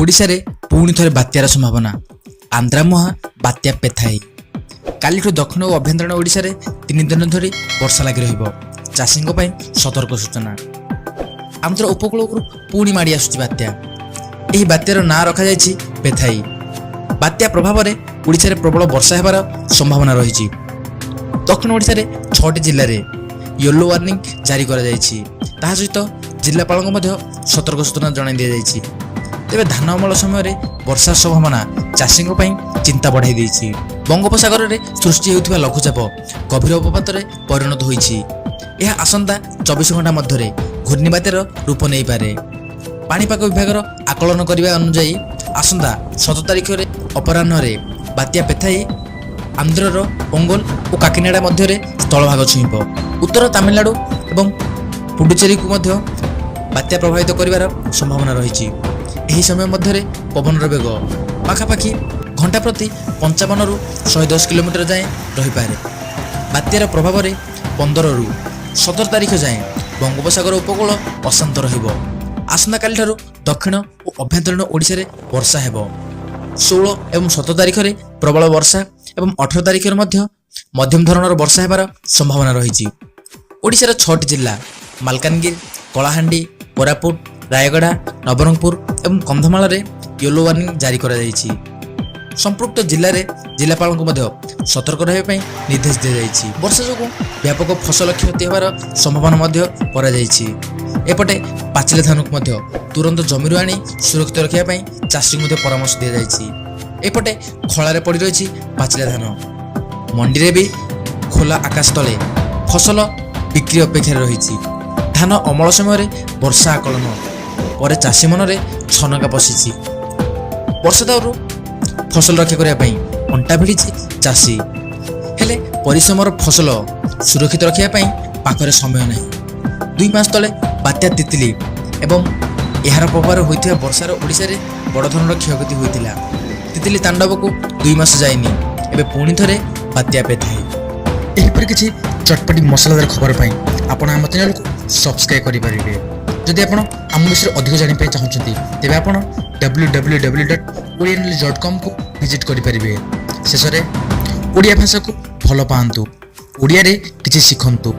ଓଡ଼ିଶାରେ ପୁଣି ଥରେ ବାତ୍ୟାର ସମ୍ଭାବନା। ଆନ୍ଧ୍ରା ମୁହାଁ ବାତ୍ୟା ପେଥାଇ। କାଲିଠୁ ଦକ୍ଷିଣ ଓ ଅଭ୍ୟନ୍ତରୀଣ ଓଡ଼ିଶାରେ 3 ଦିନ ଧରି ବର୍ଷା ଲାଗି ରହିବ। ଚାଷୀଙ୍କ ପାଇଁ ସତର୍କ ସୂଚନା। ଆନ୍ଧ୍ର ଉପକୂଳକୁ ପୁଣି ମାଡ଼ି ଆସୁଛି ବାତ୍ୟା। ଏହି ବାତ୍ୟାର ନାଁ ରଖାଯାଇଛି ପେଥାଇ। ବାତ୍ୟା ପ୍ରଭାବରେ ଓଡ଼ିଶାରେ ପ୍ରବଳ ବର୍ଷା ହେବାର ସମ୍ଭାବନା ରହିଛି। ଦକ୍ଷିଣ ଓଡ଼ିଶାରେ 6ଟି ଜିଲ୍ଲାରେ ୟେଲୋ ୱାର୍ଣ୍ଣିଂ ଜାରି କରାଯାଇଛି। ତାହା ସହିତ ଜିଲ୍ଲାପାଳଙ୍କୁ ମଧ୍ୟ ସତର୍କ ସୂଚନା ଜଣାଇ ଦିଆଯାଇଛି। ତେବେ ଧାନ ଅମଳ ସମୟରେ ବର୍ଷା ସମ୍ଭାବନା ଚାଷୀଙ୍କ ପାଇଁ ଚିନ୍ତା ବଢ଼ାଇ ଦେଇଛି। ବଙ୍ଗୋପସାଗରରେ ସୃଷ୍ଟି ହେଉଥିବା ଲଘୁଚାପ ଗଭୀର ଅବପାତରେ ପରିଣତ ହୋଇଛି। ଏହା ଆସନ୍ତା 24 ଘଣ୍ଟା ମଧ୍ୟରେ ଘୂର୍ଣ୍ଣିବାତ୍ୟାର ରୂପ ନେଇପାରେ। ପାଣିପାଗ ବିଭାଗର ଆକଳନ କରିବା ଅନୁଯାୟୀ ଆସନ୍ତା 7 ତାରିଖରେ ଅପରାହ୍ନରେ ବାତ୍ୟା ପେଥାଇ ଆନ୍ଧ୍ରର ଓଙ୍ଗୋଲ ଓ କାକିନାଡା ମଧ୍ୟରେ ସ୍ଥଳଭାଗ ଛୁଇଁବ। ଉତ୍ତର ତାମିଲନାଡୁ ଏବଂ ପୁଡୁଚେରୀକୁ ମଧ୍ୟ ବାତ୍ୟା ପ୍ରଭାବିତ କରିବାର ସମ୍ଭାବନା ରହିଛି। ଏହି ସମୟ ମଧ୍ୟରେ ପବନର ବେଗ ପାଖାପାଖି ଘଣ୍ଟା ପ୍ରତି 55ରୁ 110 କିଲୋମିଟର ଯାଏଁ ରହିପାରେ। ବାତ୍ୟାର ପ୍ରଭାବରେ 15ରୁ 17 ତାରିଖ ଯାଏଁ ବଙ୍ଗୋପସାଗର ଉପକୂଳ ଅଶାନ୍ତ ରହିବ। ଆସନ୍ତାକାଲିଠାରୁ ଦକ୍ଷିଣ ଓ ଅଭ୍ୟନ୍ତରୀଣ ଓଡ଼ିଶାରେ ବର୍ଷା ହେବ। 16 ଏବଂ 17 ତାରିଖରେ ପ୍ରବଳ ବର୍ଷା ଏବଂ 18 ତାରିଖରେ ମଧ୍ୟ ମଧ୍ୟମ ଧରଣର ବର୍ଷା ହେବାର ସମ୍ଭାବନା ରହିଛି। ଓଡ଼ିଶାର 6ଟି ଜିଲ୍ଲା ମାଲକାନଗିରି, କଳାହାଣ୍ଡି, କୋରାପୁଟ, ରାୟଗଡ଼ା, ନବରଙ୍ଗପୁର ଏବଂ କନ୍ଧମାଳରେ ୟେଲୋ ୱାର୍ଣ୍ଣିଂ ଜାରି କରାଯାଇଛି। ସମ୍ପୃକ୍ତ ଜିଲ୍ଲାରେ ଜିଲ୍ଲାପାଳଙ୍କୁ ମଧ୍ୟ ସତର୍କ ରହିବା ପାଇଁ ନିର୍ଦ୍ଦେଶ ଦିଆଯାଇଛି। ବର୍ଷା ଯୋଗୁଁ ବ୍ୟାପକ ଫସଲ କ୍ଷତି ହେବାର ସମ୍ଭାବନା ମଧ୍ୟ କରାଯାଇଛି। ଏପଟେ ପାଚିଲା ଧାନକୁ ମଧ୍ୟ ତୁରନ୍ତ ଜମିରୁ ଆଣି ସୁରକ୍ଷିତ ରଖିବା ପାଇଁ ଚାଷୀଙ୍କୁ ମଧ୍ୟ ପରାମର୍ଶ ଦିଆଯାଇଛି। ଏପଟେ ଖଳାରେ ପଡ଼ି ରହିଛି ପାଚିଲା ଧାନ। ମଣ୍ଡିରେ ବି ଖୋଲା ଆକାଶ ତଳେ ଫସଲ ବିକ୍ରି ଅପେକ୍ଷାରେ ରହିଛି। ଧାନ ଅମଳ ସମୟରେ ବର୍ଷା ଆକଳନ ପରେ ଚାଷୀ ମନରେ ଛନକା ପଶିଛି। ବର୍ଷା ଦାଉରୁ ଫସଲ ରକ୍ଷା କରିବା ପାଇଁ ଅଣ୍ଟା ଭିଡ଼ିଛି ଚାଷୀ। ହେଲେ ପରିଶ୍ରମର ଫସଲ ସୁରକ୍ଷିତ ରଖିବା ପାଇଁ ପାଖରେ ସମୟ ନାହିଁ। 2 ମାସ ତଳେ ବାତ୍ୟା ତିତିଲି ଏବଂ ଏହାର ପ୍ରଭାବରେ ହୋଇଥିବା ବର୍ଷାର ଓଡ଼ିଶାରେ ବଡ଼ ଧରଣର କ୍ଷୟକ୍ଷତି ହୋଇଥିଲା। ତିତିଲି ତାଣ୍ଡବକୁ 2 ମାସ ଯାଇନି, ଏବେ ପୁଣି ଥରେ ବାତ୍ୟା ପେଥାଇ। ଏହିପରି କିଛି ଚଟପଟି ମସଲାଦାର ଖବର ପାଇଁ ଆପଣ ଆମ ଚ୍ୟାନେଲକୁ ସବସ୍କ୍ରାଇବ୍ କରିପାରିବେ। ଯଦି ଆପଣ ଆମ ବିଷୟରେ ଅଧିକ ଜାଣିବା ପାଇଁ ଚାହୁଁଛନ୍ତି ତେବେ ଆପଣ www.orianews.com କୁ ଭିଜିଟ୍ କରିପାରିବେ। ଶେଷରେ ଓଡ଼ିଆ ଭାଷାକୁ ଭଲ ପାଆନ୍ତୁ, ଓଡ଼ିଆରେ କିଛି ଶିଖନ୍ତୁ।